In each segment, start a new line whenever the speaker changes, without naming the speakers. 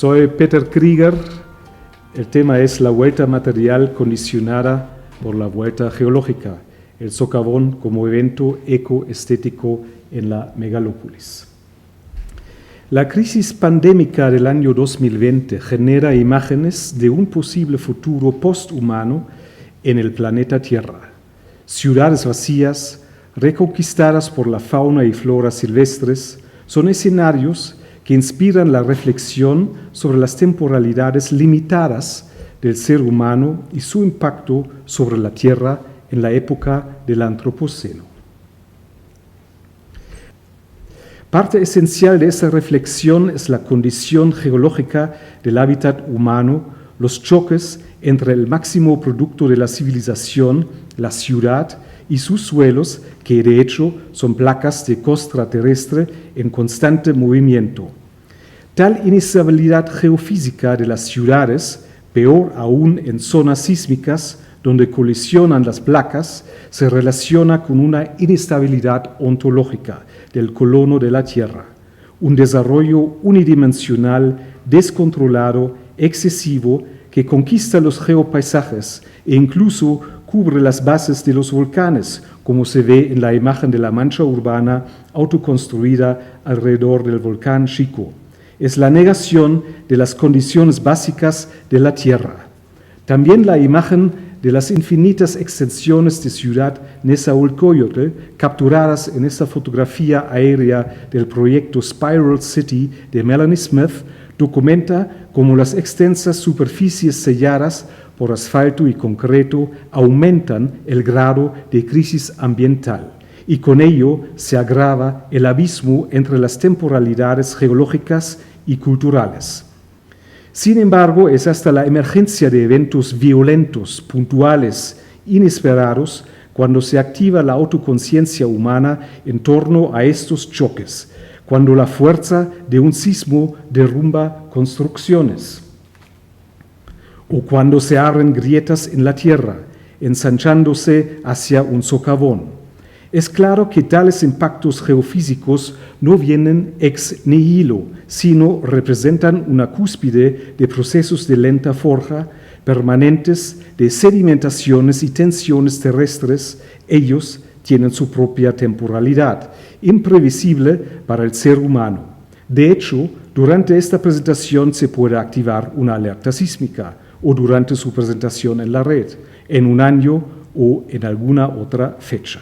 Soy Peter Krieger. El tema es la vuelta material condicionada por la vuelta geológica, el socavón como evento ecoestético en la megalópolis. La crisis pandémica del año 2020 genera imágenes de un posible futuro posthumano en el planeta Tierra. Ciudades vacías, reconquistadas por la fauna y flora silvestres, son escenarios que inspiran la reflexión sobre las temporalidades limitadas del ser humano y su impacto sobre la Tierra en la época del Antropoceno. Parte esencial de esa reflexión es la condición geológica del hábitat humano, los choques entre el máximo producto de la civilización, la ciudad, y sus suelos, que de hecho son placas de costra terrestre en constante movimiento. Tal inestabilidad geofísica de las ciudades, peor aún en zonas sísmicas donde colisionan las placas, se relaciona con una inestabilidad ontológica del colono de la Tierra, un desarrollo unidimensional, descontrolado, excesivo, que conquista los geopaisajes e incluso cubre las bases de los volcanes, como se ve en la imagen de la mancha urbana autoconstruida alrededor del volcán Chico. Es la negación de las condiciones básicas de la Tierra. También la imagen de las infinitas extensiones de ciudad Nezahualcóyotl, capturadas en esta fotografía aérea del proyecto Spiral City de Melanie Smith, documenta cómo las extensas superficies selladas por asfalto y concreto aumentan el grado de crisis ambiental y con ello se agrava el abismo entre las temporalidades geológicas y culturales. Sin embargo, es hasta la emergencia de eventos violentos, puntuales, inesperados, cuando se activa la autoconciencia humana en torno a estos choques, cuando la fuerza de un sismo derrumba construcciones, o cuando se abren grietas en la tierra, ensanchándose hacia un socavón. Es claro que tales impactos geofísicos no vienen ex nihilo, sino representan una cúspide de procesos de lenta forja, permanentes de sedimentaciones y tensiones terrestres. Ellos tienen su propia temporalidad, imprevisible para el ser humano. De hecho, durante esta presentación se puede activar una alerta sísmica, o durante su presentación en la red, en un año o en alguna otra fecha.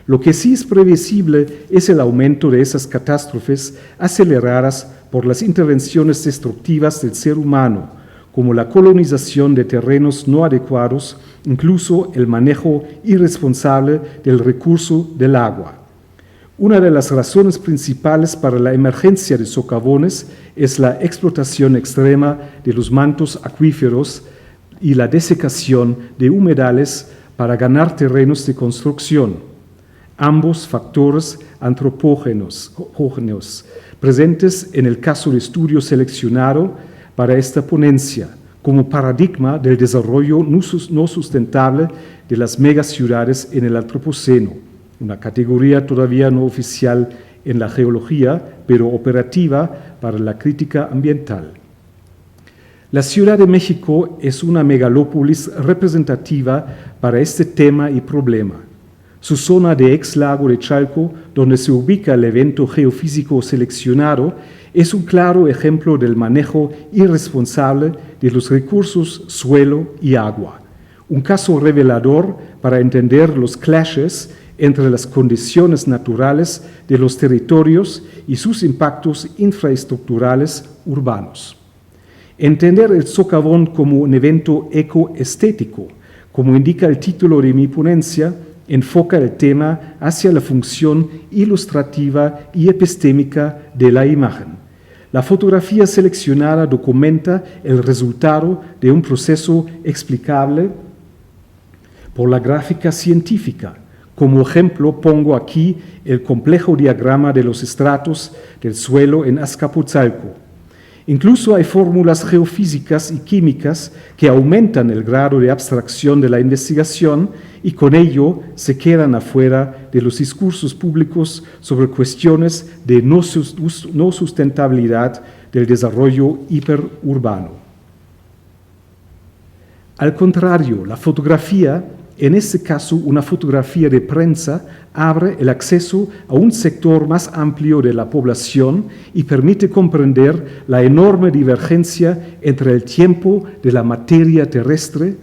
Lo que sí es previsible es el aumento de esas catástrofes aceleradas por las intervenciones destructivas del ser humano, como la colonización de terrenos no adecuados, incluso el manejo irresponsable del recurso del agua. Una de las razones principales para la emergencia de socavones es la explotación extrema de los mantos acuíferos y la desecación de humedales para ganar terrenos de construcción. Ambos factores antropógenos presentes en el caso de estudio seleccionado para esta ponencia, como paradigma del desarrollo no sustentable de las megaciudades en el Antropoceno, una categoría todavía no oficial en la geología, pero operativa para la crítica ambiental. La Ciudad de México es una megalópolis representativa para este tema y problema. Su zona de ex-lago de Chalco, donde se ubica el evento geofísico seleccionado, es un claro ejemplo del manejo irresponsable de los recursos suelo y agua. Un caso revelador para entender los clashes entre las condiciones naturales de los territorios y sus impactos infraestructurales urbanos. Entender el socavón como un evento ecoestético, como indica el título de mi ponencia, enfoca el tema hacia la función ilustrativa y epistémica de la imagen. La fotografía seleccionada documenta el resultado de un proceso explicable por la gráfica científica. Como ejemplo pongo aquí el complejo diagrama de los estratos del suelo en Azcapotzalco. Incluso hay fórmulas geofísicas y químicas que aumentan el grado de abstracción de la investigación y con ello se quedan afuera de los discursos públicos sobre cuestiones de no sustentabilidad del desarrollo hiperurbano. Al contrario, la fotografía, en este caso una fotografía de prensa, abre el acceso a un sector más amplio de la población y permite comprender la enorme divergencia entre el tiempo de la materia terrestre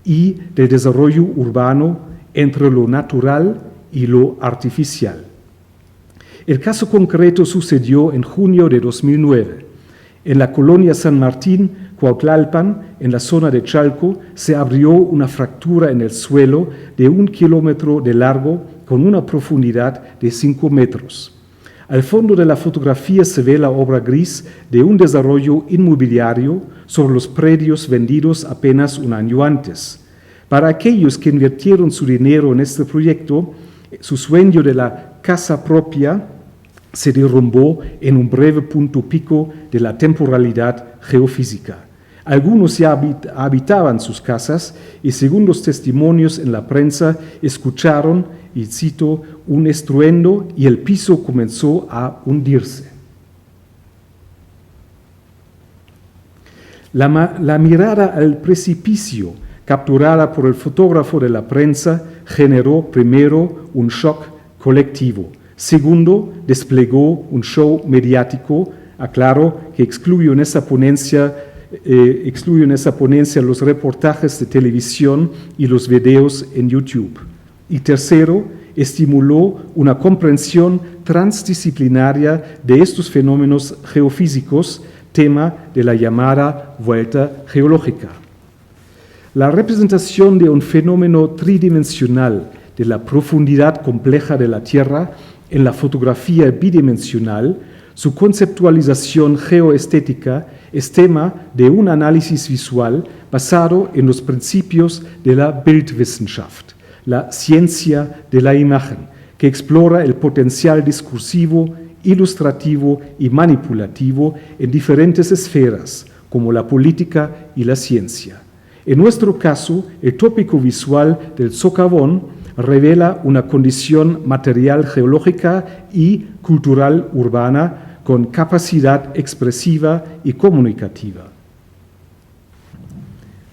y del desarrollo urbano, entre lo natural y lo artificial. El caso concreto sucedió en junio de 2009. En la colonia San Martín, Cuautlalpan, en la zona de Chalco, se abrió una fractura en el suelo de 1 kilómetro de largo con una profundidad de 5 metros. Al fondo de la fotografía se ve la obra gris de un desarrollo inmobiliario sobre los predios vendidos apenas un año antes. Para aquellos que invirtieron su dinero en este proyecto, su sueño de la casa propia se derrumbó en un breve punto pico de la temporalidad geofísica. Algunos ya habitaban sus casas y, según los testimonios en la prensa, escucharon, y cito, un estruendo y el piso comenzó a hundirse. La mirada al precipicio capturada por el fotógrafo de la prensa generó primero un shock colectivo. Segundo, desplegó un show mediático. Aclaro que excluyo en esa ponencia los reportajes de televisión y los videos en YouTube. Y tercero, estimuló una comprensión transdisciplinaria de estos fenómenos geofísicos, tema de la llamada vuelta geológica. La representación de un fenómeno tridimensional de la profundidad compleja de la Tierra en la fotografía bidimensional, su conceptualización geoestética es tema de un análisis visual basado en los principios de la Bildwissenschaft, la ciencia de la imagen, que explora el potencial discursivo, ilustrativo y manipulativo en diferentes esferas, como la política y la ciencia. En nuestro caso, el tópico visual del socavón revela una condición material geológica y cultural urbana con capacidad expresiva y comunicativa.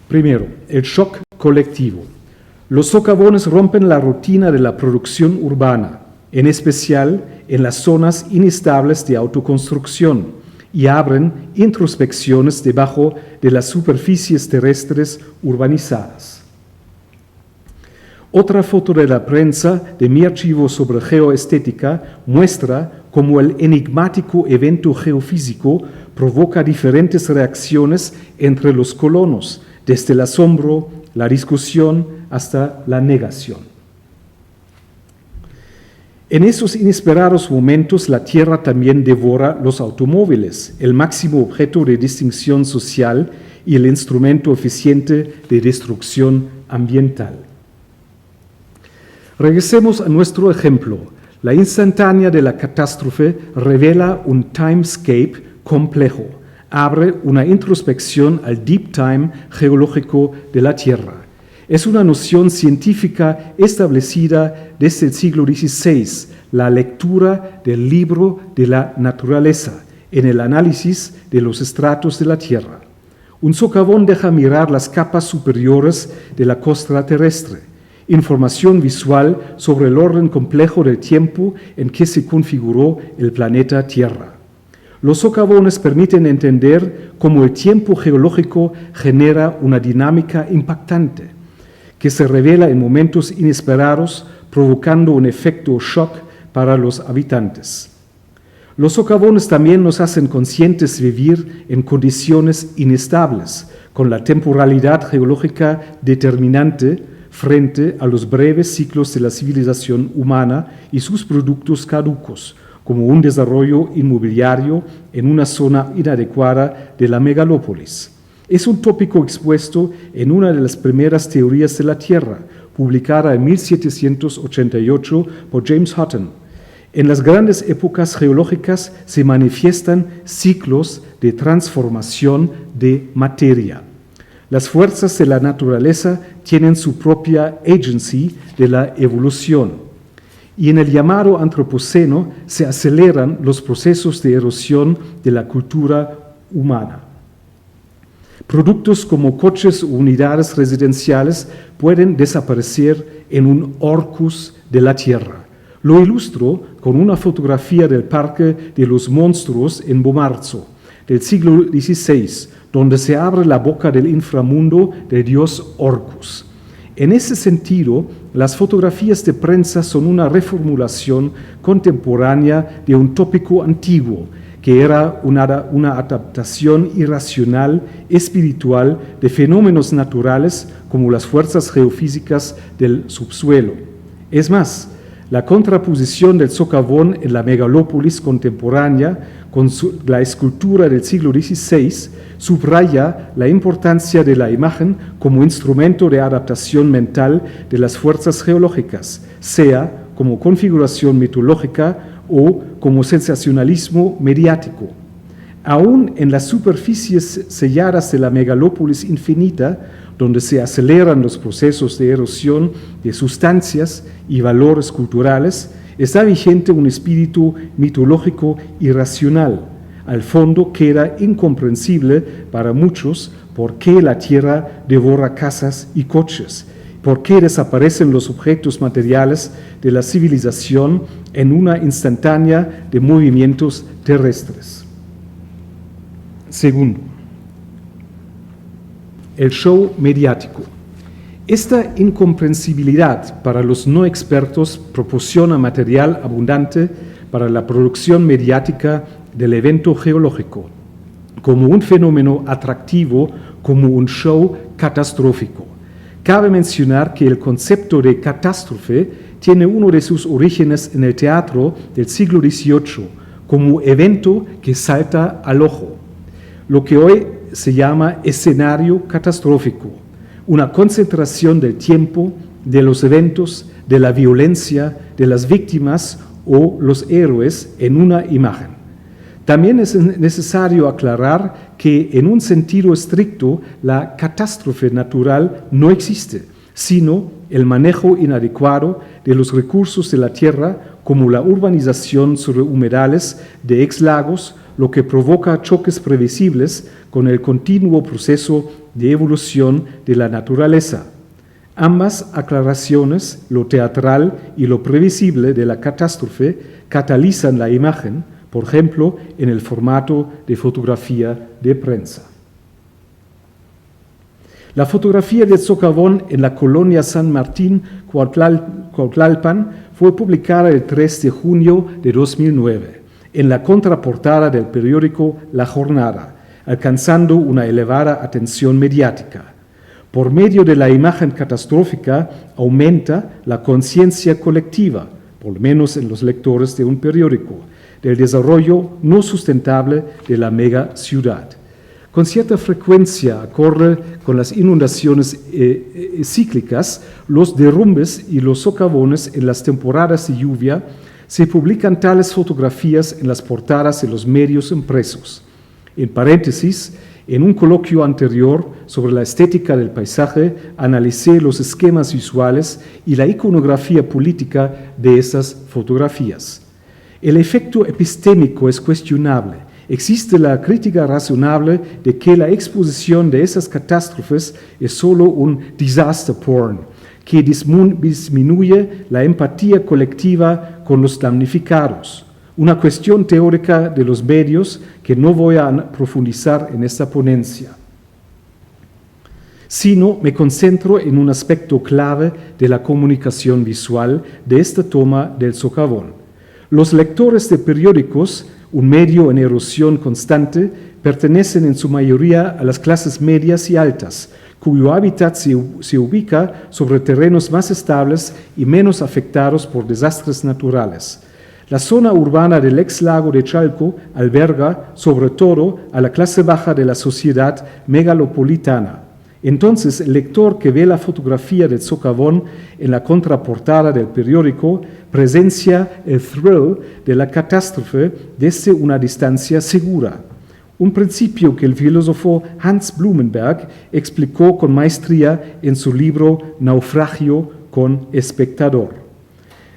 Primero, el shock colectivo. Los socavones rompen la rutina de la producción urbana, en especial en las zonas inestables de autoconstrucción, y abren introspecciones debajo de las superficies terrestres urbanizadas. Otra foto de la prensa de mi archivo sobre geoestética muestra cómo el enigmático evento geofísico provoca diferentes reacciones entre los colonos, desde el asombro, la discusión hasta la negación. En esos inesperados momentos, la Tierra también devora los automóviles, el máximo objeto de distinción social y el instrumento eficiente de destrucción ambiental. Regresemos a nuestro ejemplo. La instantánea de la catástrofe revela un timescape complejo, abre una introspección al deep time geológico de la Tierra. Es una noción científica establecida desde el siglo XVI, la lectura del libro de la naturaleza en el análisis de los estratos de la Tierra. Un socavón deja mirar las capas superiores de la costra terrestre, información visual sobre el orden complejo del tiempo en que se configuró el planeta Tierra. Los socavones permiten entender cómo el tiempo geológico genera una dinámica impactante, que se revela en momentos inesperados, provocando un efecto shock para los habitantes. Los socavones también nos hacen conscientes de vivir en condiciones inestables, con la temporalidad geológica determinante frente a los breves ciclos de la civilización humana y sus productos caducos, como un desarrollo inmobiliario en una zona inadecuada de la megalópolis. Es un tópico expuesto en una de las primeras teorías de la Tierra, publicada en 1788 por James Hutton. En las grandes épocas geológicas se manifiestan ciclos de transformación de materia. Las fuerzas de la naturaleza tienen su propia agency de la evolución. Y en el llamado Antropoceno se aceleran los procesos de erosión de la cultura humana. Productos como coches o unidades residenciales pueden desaparecer en un orcus de la tierra. Lo ilustro con una fotografía del Parque de los Monstruos en Bomarzo, del siglo XVI, donde se abre la boca del inframundo del dios Orcus. En ese sentido, las fotografías de prensa son una reformulación contemporánea de un tópico antiguo, que era una adaptación irracional, espiritual, de fenómenos naturales como las fuerzas geofísicas del subsuelo. Es más, la contraposición del socavón en la megalópolis contemporánea con la escultura del siglo XVI subraya la importancia de la imagen como instrumento de adaptación mental de las fuerzas geológicas, sea como configuración mitológica o como sensacionalismo mediático. Aún en las superficies selladas de la megalópolis infinita, donde se aceleran los procesos de erosión de sustancias y valores culturales, está vigente un espíritu mitológico irracional. Al fondo queda incomprensible para muchos por qué la tierra devora casas y coches, por qué desaparecen los objetos materiales de la civilización en una instantánea de movimientos terrestres. Segundo, el show mediático. Esta incomprensibilidad para los no expertos proporciona material abundante para la producción mediática del evento geológico, como un fenómeno atractivo, como un show catastrófico. Cabe mencionar que el concepto de catástrofe tiene uno de sus orígenes en el teatro del siglo XVIII, como evento que salta al ojo, lo que hoy se llama escenario catastrófico, una concentración del tiempo, de los eventos, de la violencia, de las víctimas o los héroes en una imagen. También es necesario aclarar que en un sentido estricto la catástrofe natural no existe, sino el manejo inadecuado de los recursos de la tierra como la urbanización sobre humedales de ex-lagos, lo que provoca choques previsibles con el continuo proceso de evolución de la naturaleza. Ambas aclaraciones, lo teatral y lo previsible de la catástrofe, catalizan la imagen, por ejemplo, en el formato de fotografía de prensa. La fotografía del socavón en la colonia San Martín, Cuautlalpan, fue publicada el 3 de junio de 2009 en la contraportada del periódico La Jornada, alcanzando una elevada atención mediática. Por medio de la imagen catastrófica aumenta la conciencia colectiva, por lo menos en los lectores de un periódico, del desarrollo no sustentable de la mega ciudad. Con cierta frecuencia, acorde con las inundaciones cíclicas, los derrumbes y los socavones en las temporadas de lluvia, se publican tales fotografías en las portadas de los medios impresos. En paréntesis, en un coloquio anterior sobre la estética del paisaje, analicé los esquemas visuales y la iconografía política de esas fotografías. El efecto epistémico es cuestionable. Existe la crítica razonable de que la exposición de esas catástrofes es solo un disaster porn, que disminuye la empatía colectiva con los damnificados. Una cuestión teórica de los medios que no voy a profundizar en esta ponencia, sino me concentro en un aspecto clave de la comunicación visual de esta toma del socavón. Los lectores de periódicos, un medio en erosión constante, pertenecen en su mayoría a las clases medias y altas, cuyo hábitat se ubica sobre terrenos más estables y menos afectados por desastres naturales. La zona urbana del ex-lago de Chalco alberga, sobre todo, a la clase baja de la sociedad megalopolitana. Entonces, el lector que ve la fotografía del socavón en la contraportada del periódico presencia el thrill de la catástrofe desde una distancia segura. Un principio que el filósofo Hans Blumenberg explicó con maestría en su libro Naufragio con espectador.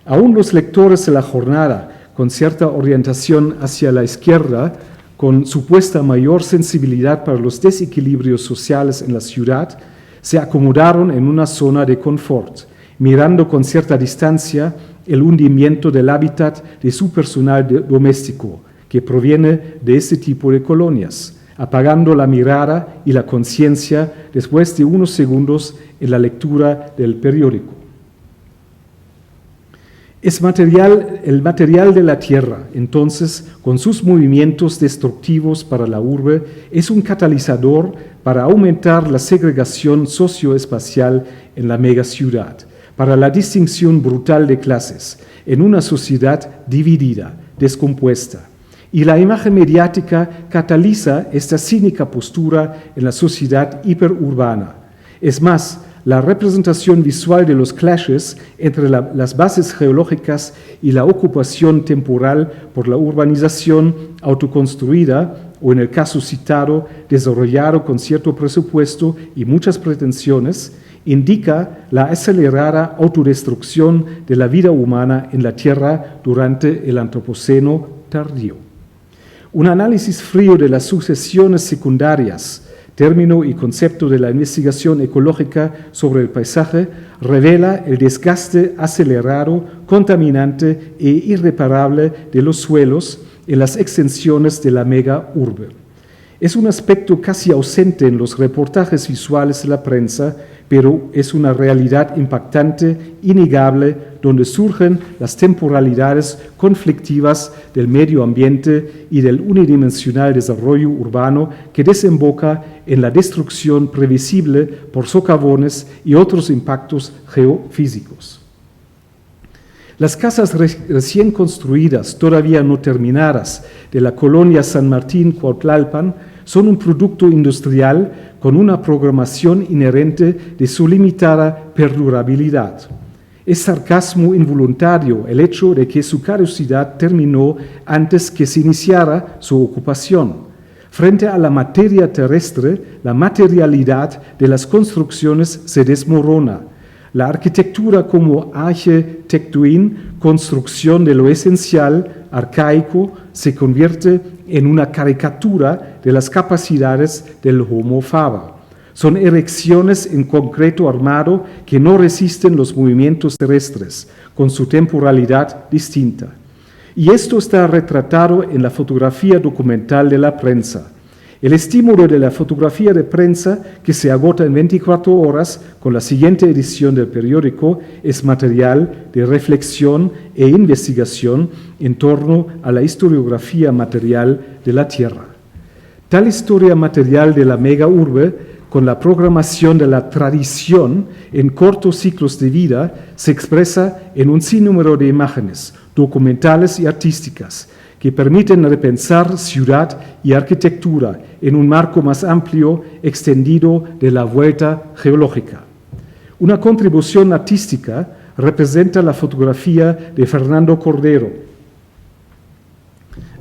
Aún los lectores de la jornada, con cierta orientación hacia la izquierda, con supuesta mayor sensibilidad para los desequilibrios sociales en la ciudad, se acomodaron en una zona de confort, mirando con cierta distancia el hundimiento del hábitat de su personal doméstico, que proviene de este tipo de colonias, apagando la mirada y la conciencia después de unos segundos en la lectura del periódico. El material de la Tierra, entonces, con sus movimientos destructivos para la urbe, es un catalizador para aumentar la segregación socioespacial en la megaciudad, para la distinción brutal de clases, en una sociedad dividida, descompuesta. Y la imagen mediática cataliza esta cínica postura en la sociedad hiperurbana. Es más, la representación visual de los clashes entre las bases geológicas y la ocupación temporal por la urbanización autoconstruida, o en el caso citado, desarrollado con cierto presupuesto y muchas pretensiones, indica la acelerada autodestrucción de la vida humana en la Tierra durante el Antropoceno tardío. Un análisis frío de las sucesiones secundarias, término y concepto de la investigación ecológica sobre el paisaje, revela el desgaste acelerado, contaminante e irreparable de los suelos en las extensiones de la mega urbe. Es un aspecto casi ausente en los reportajes visuales de la prensa, pero es una realidad impactante, innegable, donde surgen las temporalidades conflictivas del medio ambiente y del unidimensional desarrollo urbano que desemboca en la destrucción previsible por socavones y otros impactos geofísicos. Las casas recién construidas, todavía no terminadas, de la colonia San Martín Cuautlalpan son un producto industrial con una programación inherente de su limitada perdurabilidad. Es sarcasmo involuntario el hecho de que su caducidad terminó antes que se iniciara su ocupación. Frente a la materia terrestre, la materialidad de las construcciones se desmorona. La arquitectura como architectuin, construcción de lo esencial, arcaico, se convierte en una caricatura de las capacidades del Homo faber. Son erecciones en concreto armado que no resisten los movimientos terrestres, con su temporalidad distinta. Y esto está retratado en la fotografía documental de la prensa. El estímulo de la fotografía de prensa, que se agota en 24 horas con la siguiente edición del periódico, es material de reflexión e investigación en torno a la historiografía material de la Tierra. Tal historia material de la mega urbe, con la programación de la tradición en cortos ciclos de vida, se expresa en un sinnúmero de imágenes, documentales y artísticas, que permiten repensar ciudad y arquitectura en un marco más amplio, extendido de la vuelta geológica. Una contribución artística representa la fotografía de Fernando Cordero,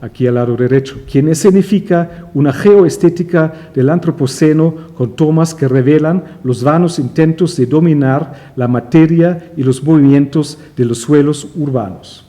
aquí al lado derecho, quien escenifica una geoestética del Antropoceno con tomas que revelan los vanos intentos de dominar la materia y los movimientos de los suelos urbanos.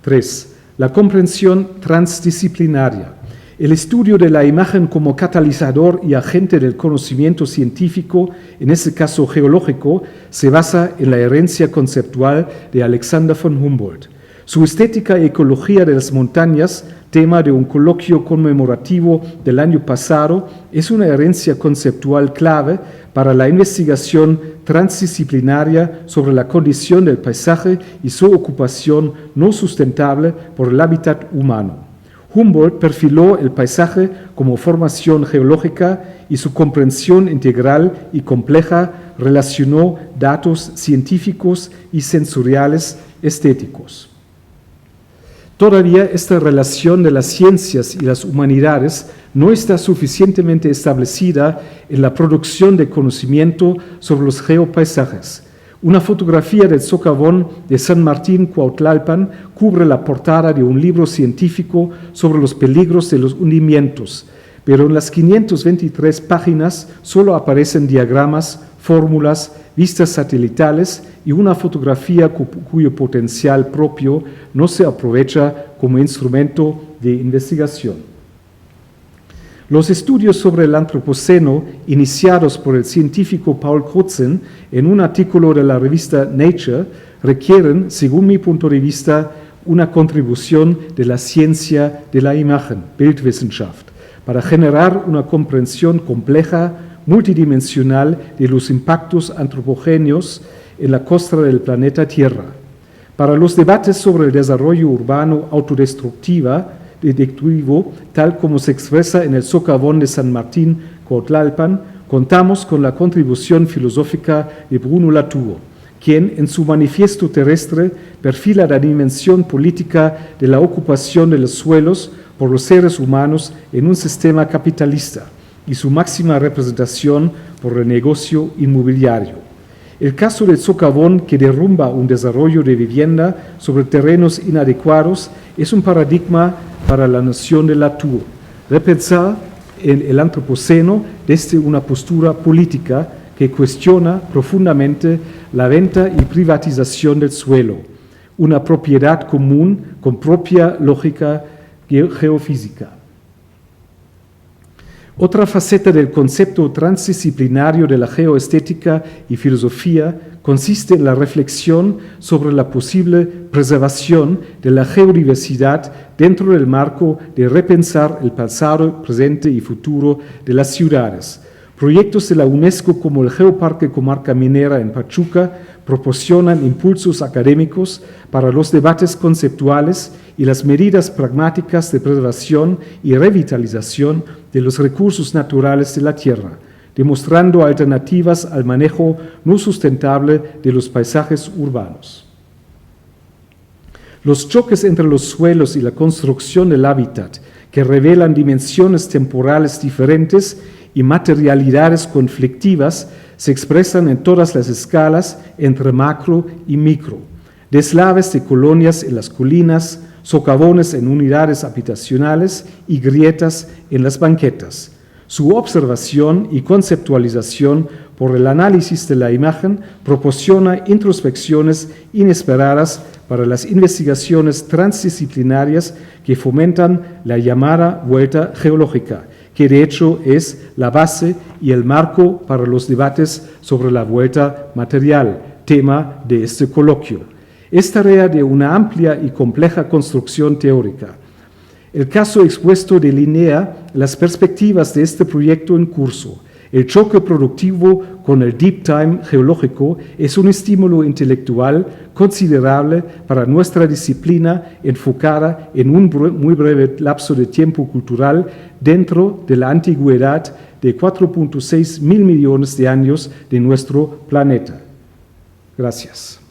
3. La comprensión transdisciplinaria. El estudio de la imagen como catalizador y agente del conocimiento científico, en este caso geológico, se basa en la herencia conceptual de Alexander von Humboldt. Su estética y ecología de las montañas, tema de un coloquio conmemorativo del año pasado, es una herencia conceptual clave para la investigación transdisciplinaria sobre la condición del paisaje y su ocupación no sustentable por el hábitat humano. Humboldt perfiló el paisaje como formación geológica y su comprensión integral y compleja relacionó datos científicos y sensoriales estéticos. Todavía esta relación de las ciencias y las humanidades no está suficientemente establecida en la producción de conocimiento sobre los geopaisajes. Una fotografía del socavón de San Martín Cuautlalpan cubre la portada de un libro científico sobre los peligros de los hundimientos, pero en las 523 páginas solo aparecen diagramas, fórmulas, vistas satelitales y una fotografía cuyo potencial propio no se aprovecha como instrumento de investigación. Los estudios sobre el Antropoceno, iniciados por el científico Paul Crutzen en un artículo de la revista Nature, requieren, según mi punto de vista, una contribución de la ciencia de la imagen, Bildwissenschaft, para generar una comprensión compleja, multidimensional de los impactos antropogéneos en la costra del planeta Tierra. Para los debates sobre el desarrollo urbano autodestructivo, tal como se expresa en el socavón de San Martín Cuautlalpan, contamos con la contribución filosófica de Bruno Latour, quien en su manifiesto terrestre perfila la dimensión política de la ocupación de los suelos por los seres humanos en un sistema capitalista y su máxima representación por el negocio inmobiliario. El caso del socavón que derrumba un desarrollo de vivienda sobre terrenos inadecuados es un paradigma para la noción de Latour. Repensar el antropoceno desde una postura política que cuestiona profundamente la venta y privatización del suelo, una propiedad común con propia lógica geofísica. Otra faceta del concepto transdisciplinario de la geoestética y filosofía consiste en la reflexión sobre la posible preservación de la geodiversidad dentro del marco de repensar el pasado, presente y futuro de las ciudades. Proyectos de la UNESCO como el Geoparque Comarca Minera en Pachuca proporcionan impulsos académicos para los debates conceptuales y las medidas pragmáticas de preservación y revitalización de los recursos naturales de la tierra, demostrando alternativas al manejo no sustentable de los paisajes urbanos. Los choques entre los suelos y la construcción del hábitat, que revelan dimensiones temporales diferentes y materialidades conflictivas, se expresan en todas las escalas entre macro y micro. Deslaves de colonias en las colinas, socavones en unidades habitacionales y grietas en las banquetas. Su observación y conceptualización por el análisis de la imagen proporciona introspecciones inesperadas para las investigaciones transdisciplinarias que fomentan la llamada vuelta geológica, que de hecho es la base y el marco para los debates sobre la vuelta material, tema de este coloquio. Es tarea de una amplia y compleja construcción teórica. El caso expuesto delinea las perspectivas de este proyecto en curso. El choque productivo con el deep time geológico es un estímulo intelectual considerable para nuestra disciplina enfocada en un muy breve lapso de tiempo cultural dentro de la antigüedad de 4.6 mil millones de años de nuestro planeta. Gracias.